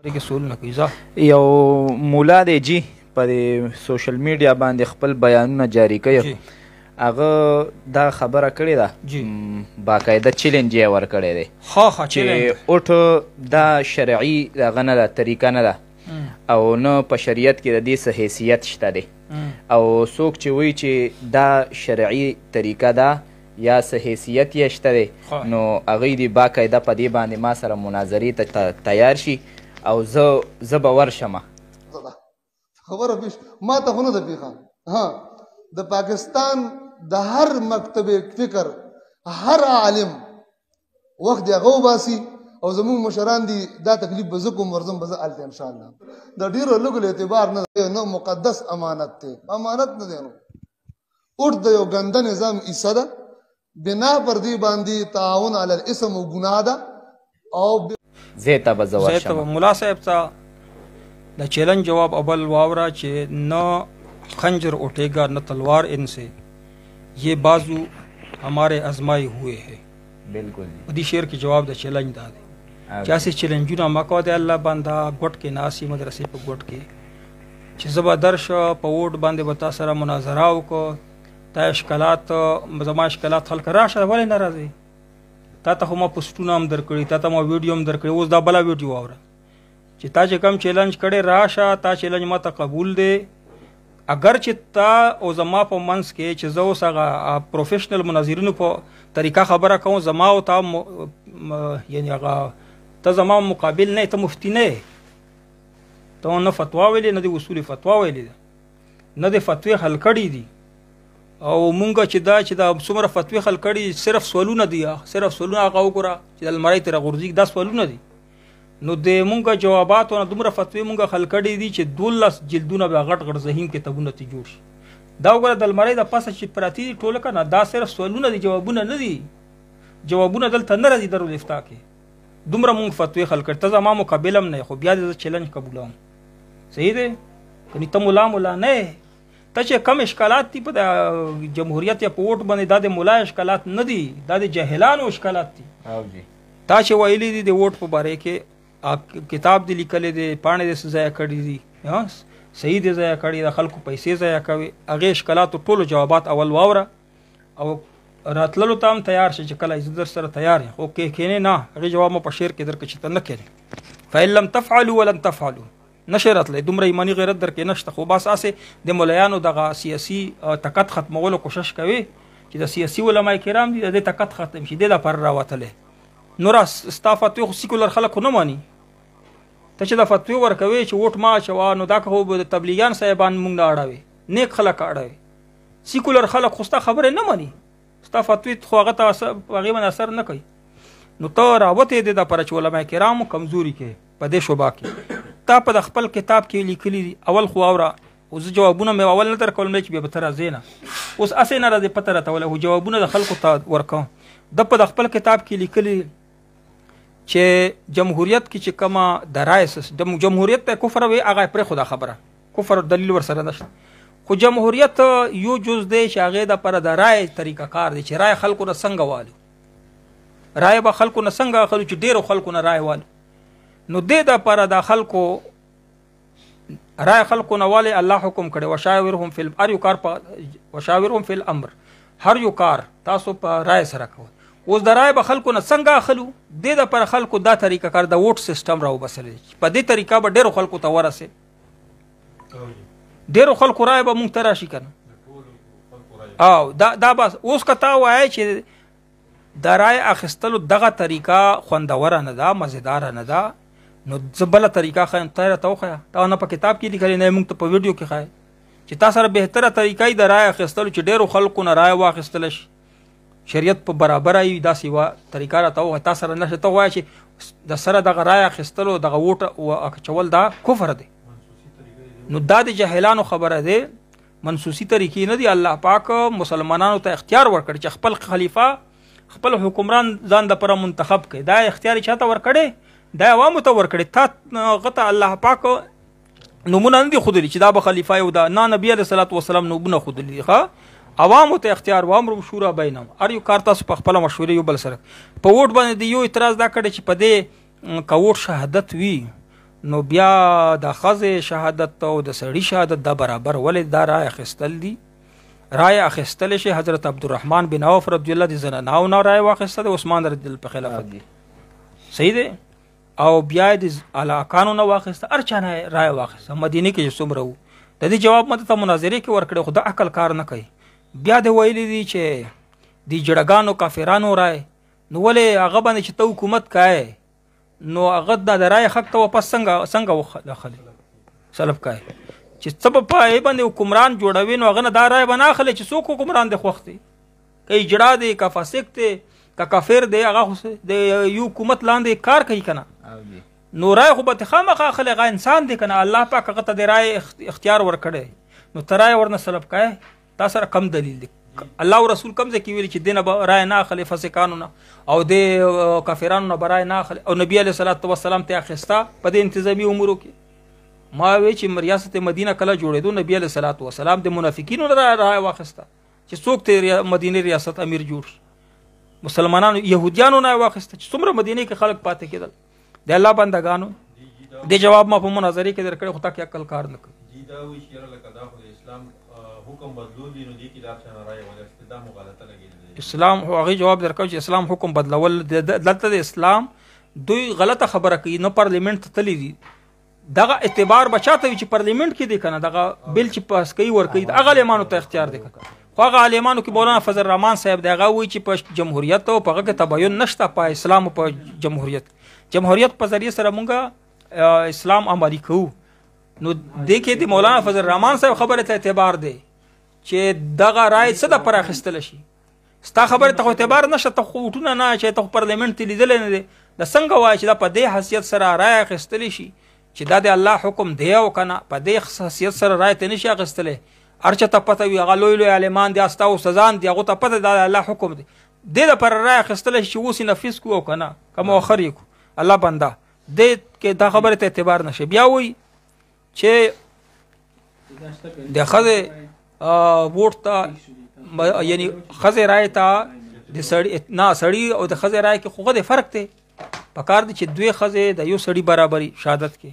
یو مولا دی جی په سوشل میډیا باندې خپل بیانونه جاری کوي. هغه دا خبره کړې ده، باقاعده چیلنج یې ورکړی دی چې اوټ دا شرعي دغه نه ده، طریقه نه ده او نه په شریعت کې د دې څه حیثیت شته دی. او څوک چې وایي چې دا شرعي طریقه ده یا څه حیثیت یې شته دی، نو هغوی دې باقاعده په دې باندې ما سره مناظرې ته تیار شي او زه به ورشمه. خبره ما ته خو نه ده پیښه. ها، د پاکستان د هر مکتب فکر هر عالم وخت دی هغه وباسي او زموږ مشران دي دا تکلیف به زه کوم ورځم به زه هلته انشاءالله. د ډېرو لږو اعتبار نه دی، نه مقدس امانت دی، امانت نه دی. نو اوټ د یو ګنده نظام حصه ده، بنا پر دې باندې تعاون علی الاسم و ګناه ده. او زه ته به زه ورشم. ملا صاحب ته د چیلنج جواب اول واورا چې نہ خنجر اٹھेगा نہ تلوار ان سے، یہ بازو ہمارے آزمائے ہوئے ہیں. بالکل دی شعر کی جواب د چیلنج دا دی چاسې چیلنجونه مکو د الله بندا ګټ کې ناسي مدرسې په ګټ کې چې زبا درش په ووټ باندې وتا سره مناظره وکړو. تا اشکالات زما اشکالات حل کړه، راشه ولې ناراضي؟ تا ته ما پوسټونه هم درکړي، تا ته ما ویډیو هم درکړي، اوس دا بلا ویډیو واوره چې تا چې کم چیلنج کړي راشه. تا چیلنج ما ته قبول دی، اگر چې تا او زما په منځ کې چې زه اوس هغه پروفیشنل مناظرینو په طریقه خبره کوم، زما او تا یعنی هغه ته زما مقابل نه، ته مفتی نه، ته نه فتوا ویلې، نه د اصول فتوا ویلې، نه د فتوی حل کړي دي. او مونږ چې دا څومره فتوی حل کړي صرف سوالونه دي، صرف سوالونه هغه وګوره چې د الماری تر غورځي، دا سوالونه دي. نو د مونږ جواباتو نه دومره فتوی مونږ حل کړي دي چې 12 جلدونه به غټ غټ ذهین کتابونه ته جوړ شي. دا وګوره د الماری د پاسه چې پراتی دي ټوله کنه، دا صرف سوالونه دي، جوابونه نه دي. جوابونه دلته نه راځي دارالافتا کې. دومره مونږ فتوی حل کړي. ته زما مقابل هم نه، خو بیا د چیلنج قبولوم. صحیح دی کني؟ ته مولا نه، ته چې کم اشکالات دي په جمهوریت یا په ووټ باندې، دا د مولا اشکالات نه دي، دا د جاهلانو اشکالات دي. تا چې ویلي دي د ووټ په باره کې کتاب دی لیکلی دی، پاڼې دې ضایع کړي دي، صحیح دې ضایع کړي، د خلکو پیسې ضایع کوي، هغې اشکالاتو ټولو جوابات اول واوره او راتللو ته هم تیار شي چې کله زه در سره تیار یم. خو کښېنې نه، هغې جواب مو په شعر کې درکړه چې ته نه کښېنې. فإن لم تفعلوا ولن تفعلوا، نشي راتلی، دومره ایماني غیرت در کې نشته. خو بس هسې د ملایانو دغه سیاسي طاقت ختمولو کوشش کوي چې د سیاسي علما کرام دي د دې طاقت ختم شي، دې دپاره راوتلی. نو ستا فتوی خو سیکولر خلک خو نه ماني. ته چې دا فتوی ورکوي چې ووټ ما اچوه، نو دا که خو د تبلیغیان صاحبان مونږ نه اړوي، نیک خلک اړوي. سیکولر خلک خو ستا خبرې نه ماني، ستا فتوی خو هغه ته هغې باندې اثر نه کوي. نو ته راوتې دې دپاره چې علما کرامو کمزوري کې په دې شعبه کې. تا په د خپل کتاب کې لیکلي دي، اول خو واوره، اوس جوابونه مې اول نه درکولم چې بیا به ته راځې نه، اوس هسې نه راځې پته راته وله، خو جوابونه د خلکو ته ورکوم. ده په د خپل کتاب کې لیکلي چې جمهوریت کې چې کومه د رایې جمهوریت ته کفر وي، هغه پرېښوده خبره، کفر دلیل ورسره نشته. خو جمهوریت یو جز دی چې هغې دپاره د رایې طریقه کار دی چې رایې خلکو نه څنګه والو، رایې به خلکو نه څنګه اخلو چې ډېرو خلکو نه رایې والو. نو دې دپاره د خلکو رایې خلکو نه والې الله حکم کړی، وشاورهم فی هر یو کار وشاورهم فی الامر، هر یو کار تاسو په رایې سره کوئ. اوس د رایې به خلکو نه څنګه اخلو، دې دپاره خلکو دا طریقه کار د ووټ سیسټم راوبسلی، په دې طریقه به ډېرو خلکو ته ورسې، ډېرو خلکو رایې به مونږ ته راشي که نه. او دا بس اوس که تا وایې چې د رایې اخیستلو دغه طریقه خوندوره نه ده، مزیداره نه ده، نو زه بله طریقه ښیم، ته راته وښیه. تا نه په کتاب کې لیکلې، نه مونږ ته په ویډیو کې ښایې چې تا سره بهتره طریقه یې د رایې اخیستلو چې ډېرو خلکو نه رایې واخیستلی شي، شریعت په برابره وي، داسې یوه طریقه راته وښیه. تا سره نشته، ته وایه چې د سره دغه رایې اخیستلو دغه ووټ اچول دا کفر دی. نو دا د جاهلانو خبره دی، منسوسي طریقې نه دي. الله پاک مسلمانانو ته اختیار ورکړي چې خپل خلیفه خپل حکمران ځان دپاره منتخب کړي. دا اختیار یې چاته ورکړی؟ دا عوامو ته ورکړي. تا هغه ته الله پاک نومونه نه دي ښودلي چې دا به خلیفه یو ده، نه نبي علیه صلات وسلام نومونه ښودلي دي. عوامو ته اختیار، وامر شورا بینهم، هر یو کار تاسو په خپله مشورې یو بل سره. په ووټ باندې د یو اعتراض دا کړی چې په دې که ووټ شهادت وي نو بیا د ښځې شهادت او د سړي شهادت دا برابر ولې دا رایه اخیستل دي رایه اخیستلی شي حضرت عبدالرحمن بن عوف رضی الله د زناناو نه رایه واخیسته د عثمان رضی الله په خلافت صحیح دی او بیا د علاقانو نه واخیسته هر چا نه رایه واخیسته مدینې کې چې څومره وو د دې جواب ماته ته مناظرې کې ورکړی خو د عقل کار نه کوي بیا د ویلی دي چې د جړګانو کافرانو رایه نو ولې هغه باندې چې ته حکومت کوې نو هغه د رایې حق ته واپس څنګه وخلي سلب کوي چې څه به په هغې باندې حکمران جوړوي نو هغه نه دا رایه به نه اخلي چې څوک حکمران دی خوښ دی که اجړا دی که فاسق دی که کافر دی هغه خو د یو حکومت لاندې کار کوي که نه نو رایه خو به خامخا اخلي هغه انسان دی که نه الله پاک هغه ته د رایې اختیار ورکړی نو ته رایه ورنه سلب کوې تا سره کم دلیل دی الله او رسول کوم ځای کې ویلي چې دې نه به رایه نه اخلي فاسقانو نه او د کافرانو نه به رایه نه اخلي او نبي علیه صلات وسلام ته اخیسته په دې انتظامي امورو کې ما وی چې ریاست مدینه کله جوړېدو نبي علیه صلات وسلام د منافقینو نه رایه واخیسته چې څوک ته مدینې ریاست امیر جوړ شي مسلمانانو یهودیانو نه واخیسته چې څومره مدینې کې خلک پاتې کېدل د الله بندګانو د جواب ما په مناظرې کې درکړی خو تا کې عقل کار نه کوي حکم بدلول نو دي کې دا څنګه راي ولې دا مغالطه لګیږي اسلام هغه جواب درکو چې اسلام حکم بدلول دلته د اسلام دوی غلطه خبره کوي نو پارلیمنت ته تللی دي دغه اعتبار بچاته چې پارلیمنت کې دی کنه دغه بل چې پاس کوي ور کوي هغه عالمانو ته اختیار دی خو هغه عالمانو کې مولانا فضل الرحمن صاحب دغه وی چې په جمهوریت او په هغه کې تباین نشته په اسلام او په جمهوریت په ذریعہ سره مونږه اسلام عملی کوو نو د کې د مولانا فضل الرحمن صاحب خبره ته اعتبار دی چې دغه رای څه د پراخستل شي ستا خبره ته اعتبار نشته ته خوټونه نه چې ته پارلیمنت لیدل نه دي د څنګه وای چې دا په دې حیثیت سره رای اخیستل شي چې دا د الله حکم دی او کنه په دې حیثیت سره رای ته نشي اخیستل ارچه ته پته وي هغه لوی عالمان دي استاو سزان دي هغه ته پته د الله حکم دی د پر رای اخیستل شي اوس نفس کو او کنه کوم اخر کو الله بنده د کې دا خبره ته اعتبار نشي بیا وای چې د خزه ووټ ته یعنی خزه رای ته د سړی او د خزه رای کې خو د فرق دی په کار دي چې دوی خزه د یو سړی برابرۍ شهادت کې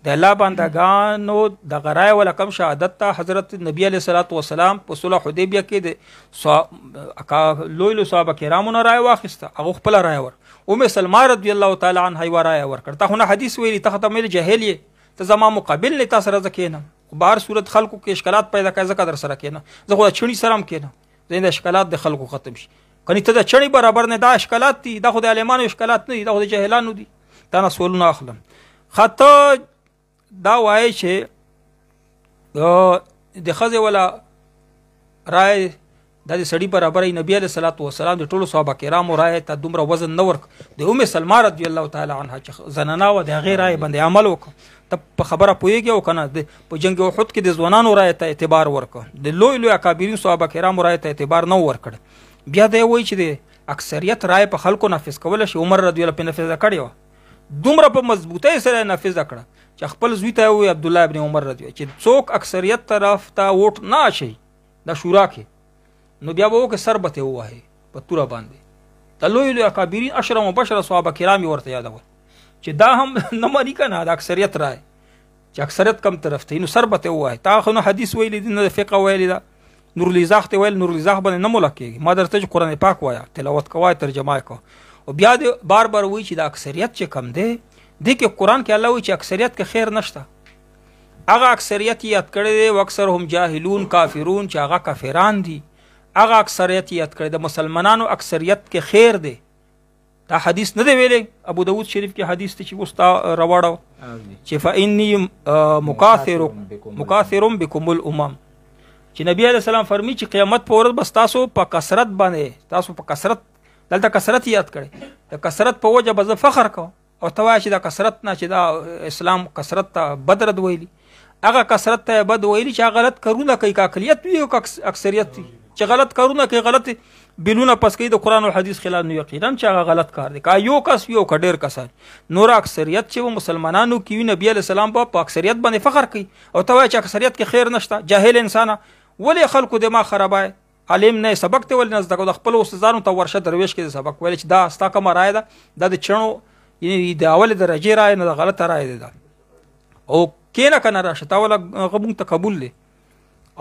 د الله بندگانو د غرای ولا کم شهادت ته حضرت نبی علیہ الصلوۃ والسلام په صلح حدیبیه کې د لوی صحابه کرامو نه رای واخیسته هغه خپل رای ور سلمہ رضی الله تعالی عنها رای ور کړ ته نه حدیث ویلی ته ته مې جاهلیه ته زما مقابل نه تاسو راځه کینم بهر صورت خلکو کې اشکالات پیدا کوي ځکه در سره کینه زه خو چړي سلام کینم زین د اشکالات د خلکو ختم شي کني ته د چړي برابر نه دا اشکالات دي دا خو د عالمانو اشکالات نه دي دا خو د جاهلانو دي دا نه سوالونه اخلم خطا دا وایي چې د خزه ولا رای د سړي برابرۍ نبی علیہ الصلوۃ والسلام د ټولو صحابه کرامو رای ته دومره وزن نه ورک د سلمہ رضی الله تعالی عنها چې زنانه و د غیر رای باندې عمل وکړ ته په خبره پوهیږي او کنه په جنگ احد کې د ځوانانو رای ته اعتبار ورکړ د لوی اکابرین صحابه کرامو رای ته اعتبار نه ورکړ بیا دی وایي چې د اکثریت رای په خلکو نافذ کول شي عمر رضی الله په نافذ کړی دومره په مضبوطی سره نافذ کړ چې خپل زوی ته وی عبد الله ابن عمر رضی الله چې څوک اکثریت طرف ته ووټ نه شي د شورا کې نو بیا به وکړي سربته ووهي په توره باندې د لوی اکابرین اشرف مبشر صحابه کرام ورته یادول چې دا هم نه مانی کنه د اکثریت رای چې اکثریت کم طرف ته نو سربته وای تا خو نو حدیث ویل دي نه فقه ویل دا نور الیزاخ ته ویل نور الیزاخ باندې نه ملکه ما درته قرآن پاک وایا تلاوت کوای ترجمه کو او بیا بار بار وی چې د اکثریت چې کم دی د کې قرآن کې الله وی چې اکثریت کې خیر نشته هغه اکثریت یاد کړی دی او اکثرهم جاهلون کافرون چې هغه کافران دي هغه اکثریت یاد کړی د مسلمانانو اکثریت کې خیر دی دا حدیث نه دی ویلې ابو داود شریف کې حدیث ته چې وستا راوړو چې فإني مکاثر بكم الامم چې نبی علیہ السلام فرمی چې قیامت په ورځ بس تاسو په کثرت باندې تاسو په کثرت دلته کثرت یاد کړئ د کثرت په وجه به فخر کوم او ته وایې چې دا کثرت نه چې دا اسلام کثرت ته بدرد ویلی هغه کثرت ته بد ویلی چې غلط کارونه کوي اقلیت وي او اکثریت چې غلط کارونه کوي غلط بلونه پس کوي د قرآن او حدیث خلاف نو یقینا چې هغه غلط کار دی کا یو کس یو کډیر کسان نور اکثریت چې مسلمانانو کې نبی علیہ السلام په اکثریت باندې فخر کوي او ته وایې چې اکثریت کې خیر نشته جاهل انسان ولې خلکو دماغ خرابای عالم نه سبق ته ول نه زده د خپل استادانو ته ورشه درویش کې سبق ویل چې دا ستا کوم رائے ده د چڼو یعنی د اول درجه رائے نه غلطه رائے ده او کینه کنه راشه تا ولا غبون ته قبول دی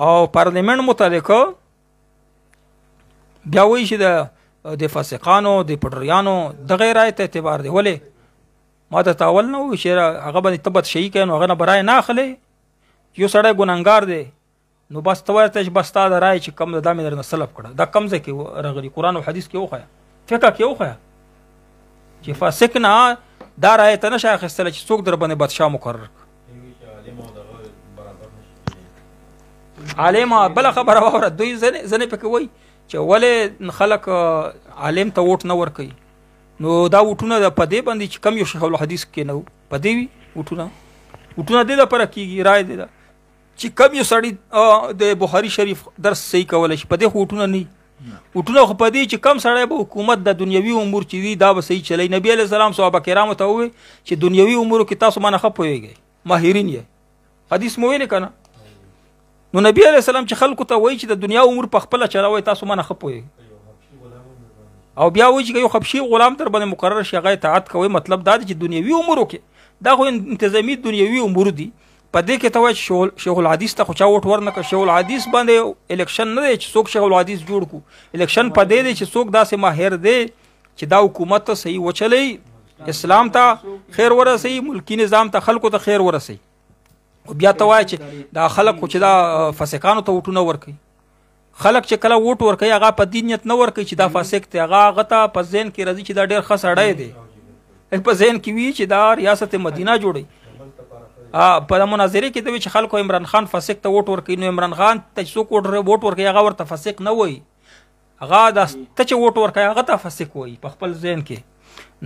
او پارلیمنت متعلق بیا وایي چې د فاسقانو د پټریانو د غیر رایت اعتبار دی. ولې ما ته تاول نه وي چې هغه باندې تبت شي کوي نو هغه نه برای نه اخلي. یو سړی ګناهګار دی نو بس ته ورته چې بس تا د رای چې کم دا مې درنه سلب کړه دا کم ځای کې راغلي قرآن او حدیث کې وښیه فقه کې وښیه چې فاسق نه دا رای ته نشه اخیستلی چې څوک در باندې بادشاه مقرر عالم. بله خبره واوره دوی ځنې پکې وایي چې ولې خلک عالم ته ووټ نه ورکوي نو دا ووټونه په دې باندې چې کم یو شیخ الحدیث کې نه و په دې وي ووټونه دې لپاره کېږي رای دې ده چې کم یو سړی د بخاري شریف درس صحیح کولی شي په دې خو ووټونه نه وي. ووټونه خو په دې چې کم سړی به حکومت د دنیوي امور چې دي دا به صحیح چلی. نبي علیه السلام صحابه کرامو ته ووایي چې دنیوي امورو کې تاسو مانه ښه پوهېږئ ماهرین یې حدیث مو ویلې که نه نو نبی علیه السلام چې خلکو ته وایي چې د دنیا امور په خپله چلوئ تاسو مانه ښه پوهېږئ او بیا وایي چې یو خبشي غلام در باندې مقرر شي هغه اطاعت کوئ. مطلب دا دی چې دنیوي امورو کې دا خو انتظامي دنیوي امور دي په دې کې ته وایي چې شیخ الحدیث ته خو چا ووټ ورنه کړه. شیخ الحدیث باندې الیکشن نه دی چې څوک شیخ الحدیث جوړ کړو الیکشن په دې دی چې څوک داسې ماهر دی چې دا حکومت ته صحیح وچلی اسلام ته خیر ورسوي ملکي نظام ته خلکو ته خیر ورسوي. بیا ته وایي چې دا خلک خو چې دا فاسقانو ته ووټونه ورکوي خلک چې کله ووټ ورکوي هغه په دې نیت نه ورکوي چې دا فاسق دی هغه ته په ذهن کې راځي چې دا ډېر ښه سړی دی په ذهن کې وي چې دا ریاست مدینه جوړوي. په مناظرې کې د چې خلکو عمران خان فاسق ته ووټ ورکوي نو عمران خان ته څوک ووټ ورکوي هغه ورته فاسق نه وایي هغه ته چې ووټ ورکوي هغه ته فاسق وایي په خپل ذهن کې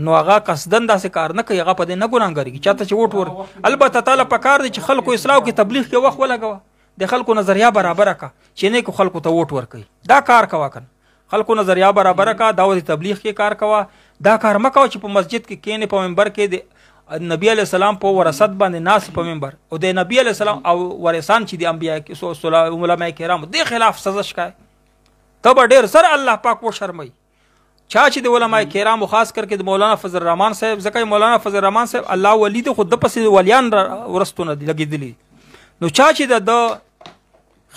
نو هغه قصدن داسې کار نه کوي هغه په دې نه ګناهګارېږي چاته چې ووټ البته تعالی په کار دی چې خلکو اصلاح کې تبلیغ کې وخت ولګوه د خلکو نظریه برابره کا چې نه کو خلکو ته ووټ ورکوي دا کار کوه کنه خلکو نظریه برابره کا دعوت تبلیغ کې کار کوه دا کار مه کوه چې په مسجد کې کینې په منبر کې د نبی علیه السلام په وراثت باندې ناس په منبر او د نبی علیه السلام او وارثان چې د انبیا علماء کرامو د خلاف سزا شکای ته به ډېر زر الله پاک وشرموي. چا چې د علماء کرامو خاص کر کې د مولانا فضل الرحمن صاحب ځکه مولانا فضل الرحمن صاحب الله ولی د خود د پسې ولیان ورستونه لګېدلي نو چا چې د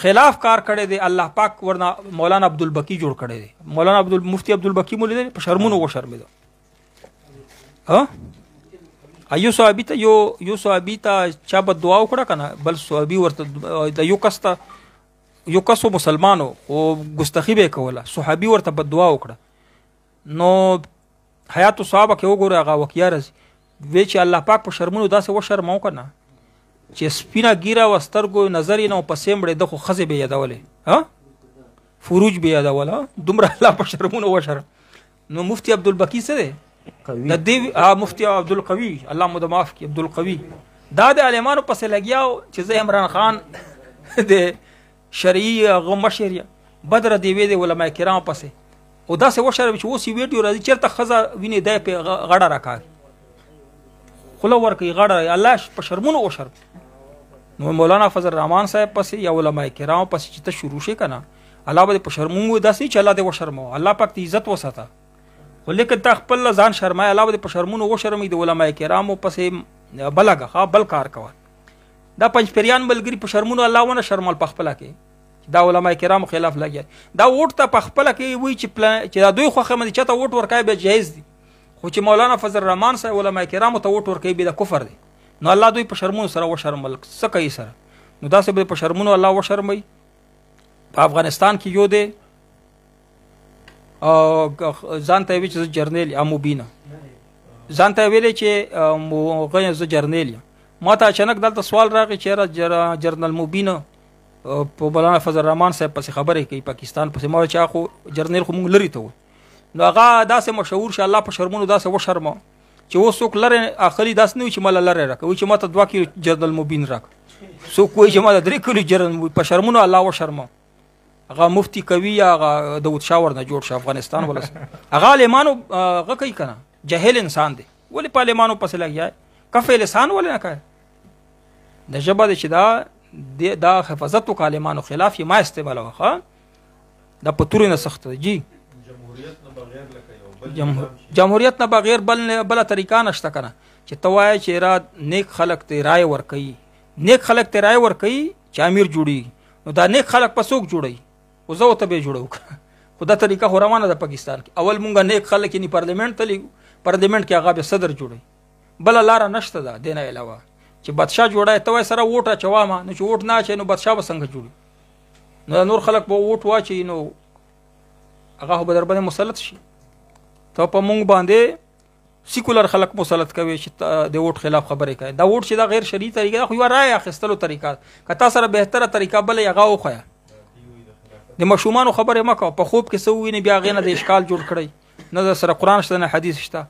خلاف کار کړی دی الله پاک ورنه مولانا عبدالبقی جوړ کړی دی. مولانا مفتی عبدالبقی مو لیدلی په شرمونو وشرمېده یو صحابي ته چا به دعا وکړه که نه بل صحابي ورته د یو کس و مسلمانو خو ګستخي به یې کوله صحابي ورته به دعا وکړه نو حیات صحابه کې وګوره هغه وقیه راځي وی چې الله پاک په شرمونو داسې وشرمو که نه چې سپینه ګیره و سترګو نظر یې نه و پسې مړې ده خو ښځې به یادولې فروج به یادوله دومره الله په شرمونو وشرم. نو مفتی عبدالبقی څه دی مفتی عبدالقوی الله مو د معاف کړي عبدالقوی دا د عالمانو پسې لګیاو چې زه عمران خان د شرعي هغه مشر یم بدر دیوې د علما کرام پسې او داسې وشرم چې اوس یې ویډیو راځي چېرته ښځه وینې دی پې غاړه راکاږي خوله ورکوي غاړه الله په شرمونو وشرم. نو مولانا فضل الرحمن صاحب پسې یا علما کرام پسې چې ته شروع شي که نه الله به په شرمونو داسې چې الله دې وشرمو الله پاک ته عزت وساته خو لیکن تا خپل ځان شرمای الله به په شرمونو وشرمي د علما کرامو پسې بلګه بل کار کوه دا پنځپریان ملګري په شرمونو الله ونه شرمل په خپله کې دا علما کرامو خلاف لګیا دا ووټ ته په خپله کې وایي چې دا دوی خوښه باندې چاته ووټ ورکوي بیا جایز دي خو چې مولانا فضل الرحمن صاحب علما کرامو ته ووټ ورکوي بیا د کفر دی نو الله دوی په شرمونو سره وشرمل څه کوي سره نو داسې به په شرمونو الله وشرموي. په افغانستان کې یو دی ځان ته ویل چې زه جرنیل یم مبینه ځان ته ویلې چې زه جرنیل یم ما ته اچانک دلته سوال راغی چې جرنل مبینه په مولانا فضل الرحمن صاحب پسې خبرې کوي پاکستان پسې ما چې خو جرنیل خو مونږ لرې ته و نو هغه داسې مشهور شه الله په شرمونو داسې وشرمه چې اوس څوک لرې اخلي داسې نه وي چې ماله لرې راکړه وایي چې ما ته 2 کیلو جرنل مبین راکړه څوک وایي چې ما ته 3 کیلو جرنل په شرمونو الله وشرمه. هغه مفتی کوي یا هغه داود شاه ورنه جوړ شه افغانستان ولس هغه عالمانو هغه کوي که نه جاهل انسان دی ولې په عالمانو پسې لګیا کفې لسان ولې نه کوي د ژبه دی چې دا حفاظت وکړه عالمانو خلاف یې ما استعمالوه ښه دا په تورې نه سخته دی جی جمهوریت نه بغیر بله طریقه نشته که نه چې ته وایې چې را نیک خلک ته رای ورکوي، نیک خلک ته رای ورکوي چې امیر جوړېږي، نو دا نیک خلک په څوک جوړوي؟ خو زه ورته به یې جوړو. خو دا طریقه خو روانه ده پاکستان کې. اول مونږ نیک خلک یې پارلیمنټ ته لیږو، پارلیمنټ کې هغه بیا صدر جوړوي. بله لاره نشته ده دې نه علاوه چې بادشاه جوړای. ته وایې سره ووټ اچوامه، نو چې ووټ نه اچوي نو بادشاه به څنګه جوړي؟ نو نور خلک به ووټ واچوي، نو هغه به در باندې مسلط شي. ته په مونږ باندې سیکولر خلک مسلط کوي چې د ووټ خلاف خبرې کوي. دا ووټ چې دا غیر شرعي طریقه ده، خو یوه رایې اخیستلو طریقه ده. که تا سره بهتره طریقه بله هغه وښیه. د ماشومانو خبرې مه کوه. په خوب کې څه وویني بیا هغې نه د اشکال جوړ کړئ. نه در سره قرآن شته نه حدیث شته.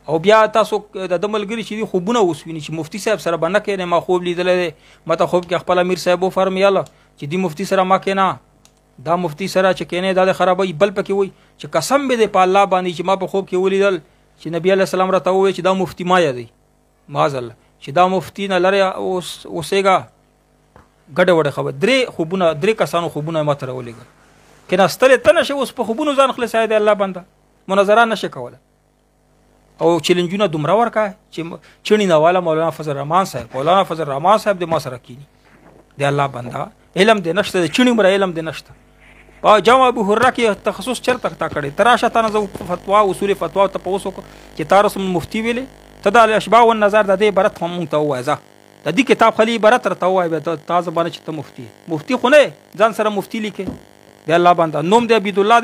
او بیا تاسو د ده ملګري چې دي خوبونه اوس ویني چې مفتي صاحب سره به نه کښېنئ. ما خوب لیدلی دی، ما ته خوب کې خپل امیر صاحب وفرمیله چې دې مفتي سره ما کښېنه، دا مفتي سره چې کښېنئ دا د خرابوي. بل پکې وایي چې قسم به دی په الله باندې چې ما په خوب کې ولیدل چې نبي علیه السلام راته ووایي چې دا مفتي ما یادوي، معاذالله چې دا مفتي نه لرې اوسېږه. ګډه وډه خبره. درې کسانو خوبونه ما ته راولېږل. کېناستلې ته نه شې اوس په خوبونو ځان خلاصوې د الله بنده، مناظره نه شې کولی. او چیلنجونه دومره ورکړه چې چڼي نواله مولانا فضل الرحمن صاحب د ما سره کینی. د الله بنده علم دې نشته، د چڼي مره علم دې نشته. په جامع ابو هرره کې تخصص چېرته تا کړی؟ ته راشه تا نه زه فتوا اصول فتوا تپوس وکړو چې تا رسم مفتي ویلې. ته د الاشباع والنظر د دې عبارت خو مونږ ته ووایه. ځه د دې کتاب خالي عبارت راته ووایه بیا تا زبانه چې ته مفتي خو نه ځان سره مفتي لیکې. د الله بنده نوم د عبیدالله